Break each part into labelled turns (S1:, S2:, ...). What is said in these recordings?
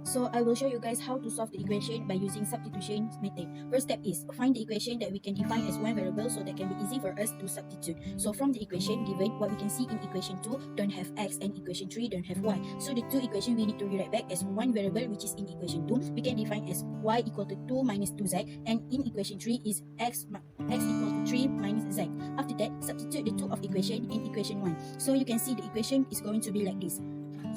S1: So I will show you guys how to solve the equation by using substitution method. First step is find the equation that we can define as one variable so that can be easy for us to substitute. So from the equation given, what we can see in equation 2 don't have x and equation 3 don't have y. So the two equation we need to rewrite back as one variable, which is in equation 2 we can define as y equal to 2 minus 2z, and in equation 3 is x equal to 3 minus z. After that, substitute the two of equation in equation 1. So you can see the equation is going to be like this.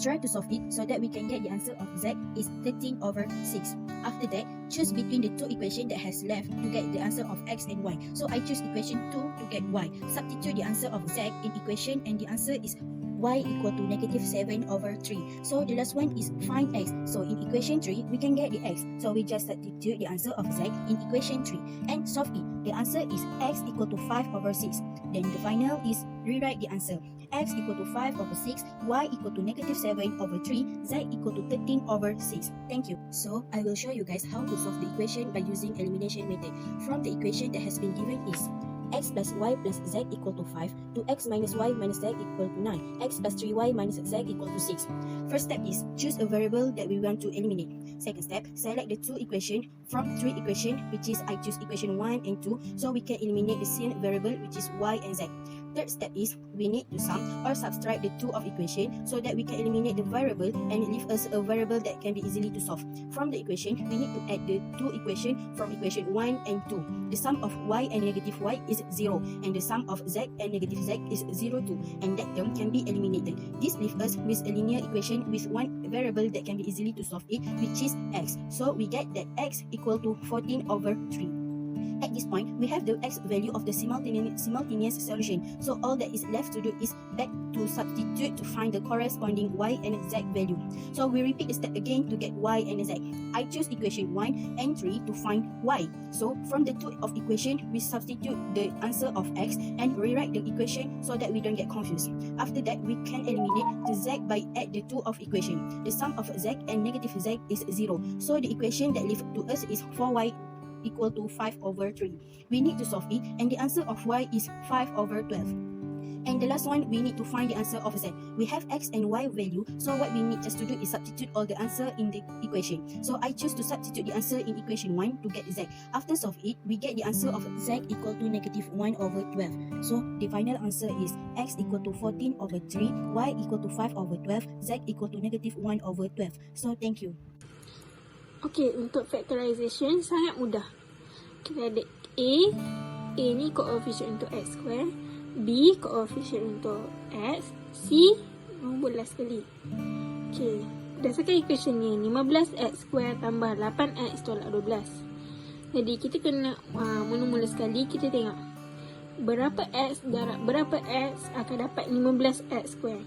S1: Try to solve it so that we can get the answer of z is 13 over 6. After that, choose between the two equations that has left to get the answer of x and y. So I choose equation 2 to get y. Substitute the answer of z in equation and the answer is y equal to negative 7 over 3. So the last one is find x. So in equation 3, we can get the x. So we just substitute the answer of z in equation 3 and solve it. The answer is x equal to 5 over 6. Then the final is rewrite the answer. X equal to 5 over 6, y equal to negative 7 over 3, z equal to 13 over 6. Thank you. So I will show you guys how to solve the equation by using elimination method. From the equation that has been given is x plus y plus z equal to 5 to x minus y minus z equal to 9, x plus 3y minus z equal to 6. First step is choose a variable that we want to eliminate. Second step, select the two equations from three equations, which is I choose equation 1 and 2, so we can eliminate the same variable which is y and z. Third step is we need to sum or subtract the two of equation so that we can eliminate the variable and leave us a variable that can be easily to solve. From the equation, we need to add the two equation from equation 1 and 2. The sum of y and negative y is 0 and the sum of z and negative z is 0 too, and that term can be eliminated. This leaves us with a linear equation with one variable that can be easily to solve it, which is x. So we get that x equal to 14 over 3. At this point, we have the x value of the simultaneous solution. So all that is left to do is back to substitute to find the corresponding y and z value. So we repeat the step again to get y and z. I choose equation 1 and 3 to find y. So from the two of equation, we substitute the answer of x and rewrite the equation so that we don't get confused. After that, we can eliminate the z by add the two of equation. The sum of z and negative z is 0. So the equation that leaves to us is 4y equal to 5 over 3. We need to solve it and the answer of y is 5 over 12. And the last one, we need to find the answer of z. We have x and y value, so what we need just to do is substitute all the answer in the equation. So I choose to substitute the answer in equation 1 to get z. After solve it, we get the answer of z equal to negative 1 over 12. So the final answer is x equal to 14 over 3, y equal to 5 over 12, z equal to negative 1 over 12. So thank you.
S2: Okey, untuk factorization sangat mudah. Kita ada A ni koefisien untuk x square, B koefisien untuk x, C 12 kali. Okey, berdasarkan equation ni 15x square tambah 8x tolak 12. Jadi kita kena mula-mula sekali kita tengok berapa x darab berapa x akan dapat 15x square.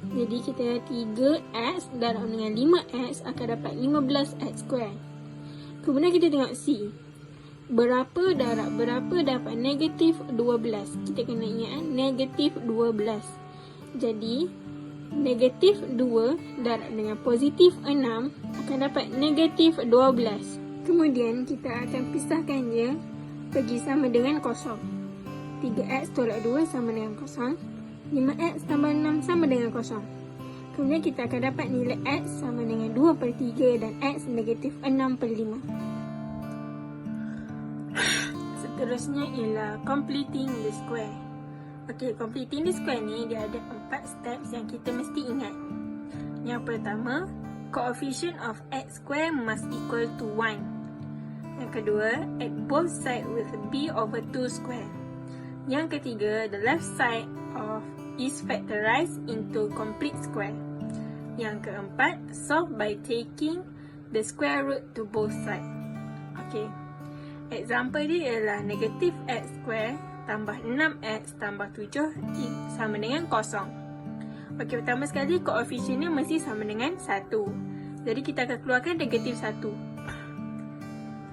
S2: Jadi kita 3x darab dengan 5x akan dapat 15x square. Kemudian kita tengok C. Berapa darab berapa dapat negatif 12. Kita kena ingat negatif 12. Jadi negatif 2 darab dengan positif 6 akan dapat negatif 12. Kemudian kita akan pisahkan dia bagi sama dengan kosong. 3x tolak 2 sama dengan kosong. 5x tambah 6 sama dengan kosong. Kemudian kita akan dapat nilai x sama dengan 2 per 3 dan x negatif 6 per 5. Seterusnya ialah completing the square. Okey, completing the square ni dia ada 4 steps yang kita mesti ingat. Yang pertama, coefficient of x square must equal to 1. Yang kedua, add both sides with b over 2 square. Yang ketiga, the left side of is factorized into complete square. Yang keempat, solve by taking the square root to both sides. Okay. Example dia ialah negatif x square tambah 6x tambah 7 sama dengan kosong. Okay, pertama sekali koefisien ni mesti sama dengan 1. Jadi kita akan keluarkan negatif 1.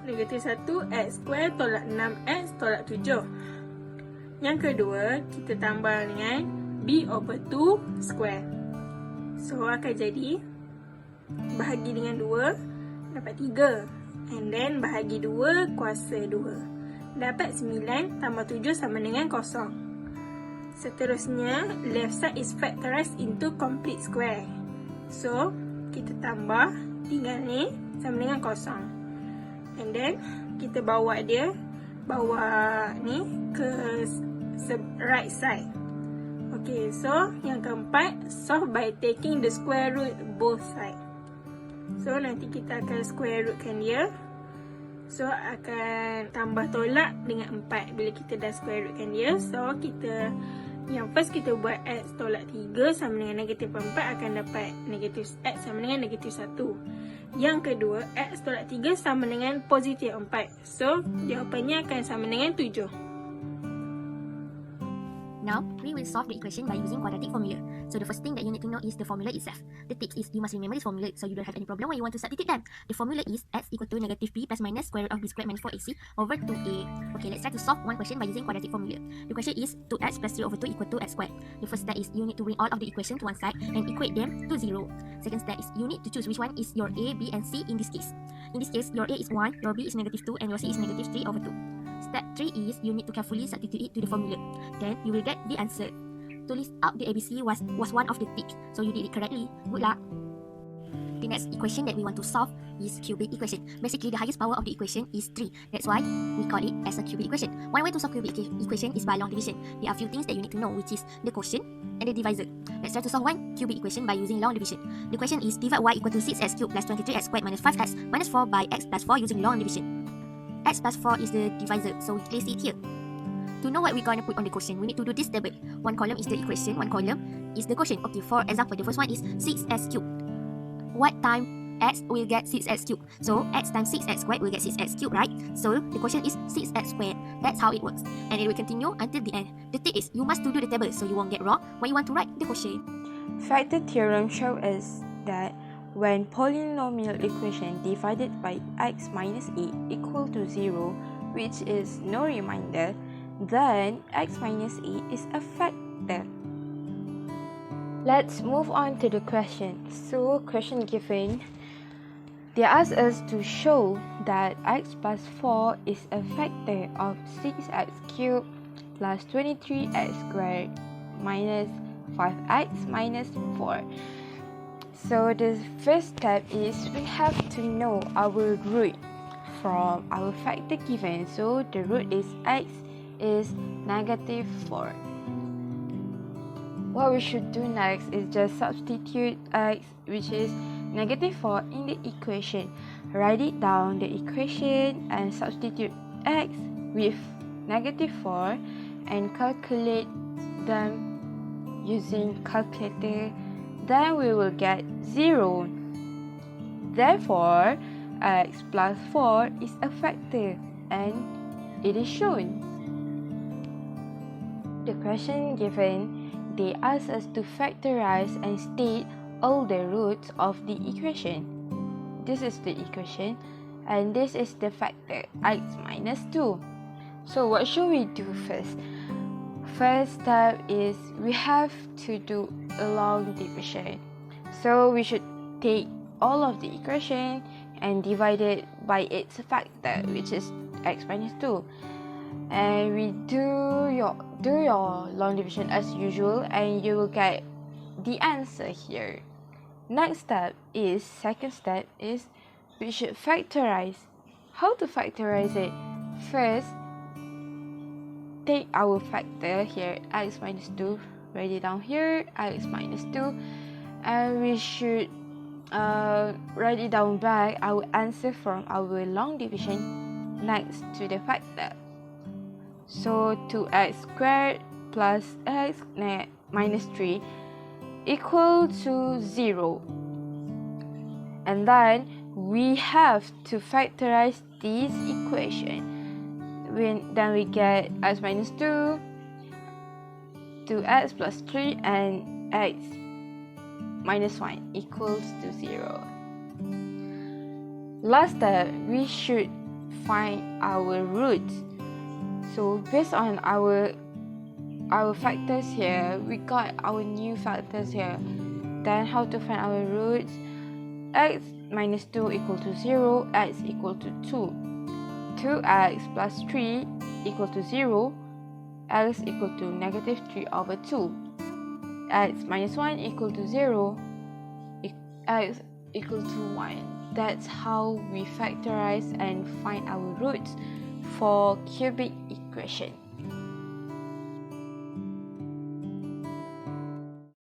S2: Negatif 1 x square tolak 6x tolak 7. Yang kedua, kita tambah dengan b over 2 square. So akan jadi bahagi dengan 2 dapat 3. And then bahagi 2 kuasa 2. Dapat 9 tambah 7 sama dengan kosong. Seterusnya, left side is factorized into complete square. So kita tambah tinggal ni sama dengan kosong. And then kita bawa ni ke right side. Okay, so yang keempat, solve by taking the square root both side. So nanti kita akan square rootkan dia. So akan tambah tolak dengan 4 bila kita dah square rootkan dia. So yang first kita buat X tolak 3 sama dengan negatif 4 akan dapat negatif X sama dengan negatif 1. Yang kedua, X tolak 3 sama dengan positif 4. So jawapannya akan sama dengan 7.
S1: Now, we will solve the equation by using quadratic formula. So the first thing that you need to know is the formula itself. The tip is you must remember this formula so you don't have any problem when you want to substitute them. The formula is x equal to negative b plus minus square root of b squared minus 4ac over 2a. Okay, let's try to solve one question by using quadratic formula. The question is 2x plus 3 over 2 equal to x squared. The first step is you need to bring all of the equation to one side and equate them to 0. Second step is you need to choose which one is your a, b and c in this case. In this case, your a is 1, your b is negative 2 and your c is negative 3 over 2. Step 3 is you need to carefully substitute it to the formula. Then you will get the answer. To list out the ABC was one of the tips, so you did it correctly. Good luck. The next equation that we want to solve is cubic equation. Basically, the highest power of the equation is 3. That's why we call it as a cubic equation. One way to solve cubic equation is by long division. There are a few things that you need to know, which is the quotient and the divisor. Let's try to solve one cubic equation by using long division. The question is divide y equal to 6x cubed plus 23x squared minus 5x minus 4 by x plus 4 using long division. X plus 4 is the divisor, so we place it here. To know what we're going to put on the quotient, we need to do this table. One column is the equation, one column is the quotient. Okay, for example, the first one is 6x cubed. What time x will get 6x cubed? So x times 6x squared will get 6x cubed, right? So the quotient is 6x squared. That's how it works. And it will continue until the end. The tip is you must do the table so you won't get wrong when you want to write the quotient.
S3: Factor theorem shows us that when polynomial equation divided by x minus a equal to 0, which is no remainder, then x minus a is a factor. Let's move on to the question. So, question given, they ask us to show that x plus 4 is a factor of 6x cubed plus 23x squared minus 5x minus 4. So the first step is we have to know our root from our factor given. So the root is x is negative 4. What we should do next is just substitute x, which is negative 4, in the equation. Write it down the equation and substitute x with negative 4 and calculate them using calculator. Then we will get 0. Therefore, x plus 4 is a factor and it is shown. The question given, they ask us to factorize and state all the roots of the equation. This is the equation and this is the factor, x minus 2. So what should we do first? First step is we have to do a long division. So we should take all of the equation and divide it by its factor, which is x minus 2. And we do your long division as usual and you will get the answer here. Second step is we should factorize. How to factorize it? First, take our factor here, x minus 2, write it down here, x minus 2, and we should write it down back, our answer from our long division next to the factor. So 2x squared plus x minus 3 equal to 0. And then we have to factorize this equation. Then we get x minus 2, 2x plus 3 and x minus 1 equals to 0. Last step, we should find our roots. So based on our factors here, we got our new factors here. Then how to find our roots? X minus 2 equal to 0, x equal to 2. 2x plus 3 equal to 0, x equal to negative 3 over 2. X minus 1 equal to 0, x equal to 1. That's how we factorize and find our roots for cubic equation.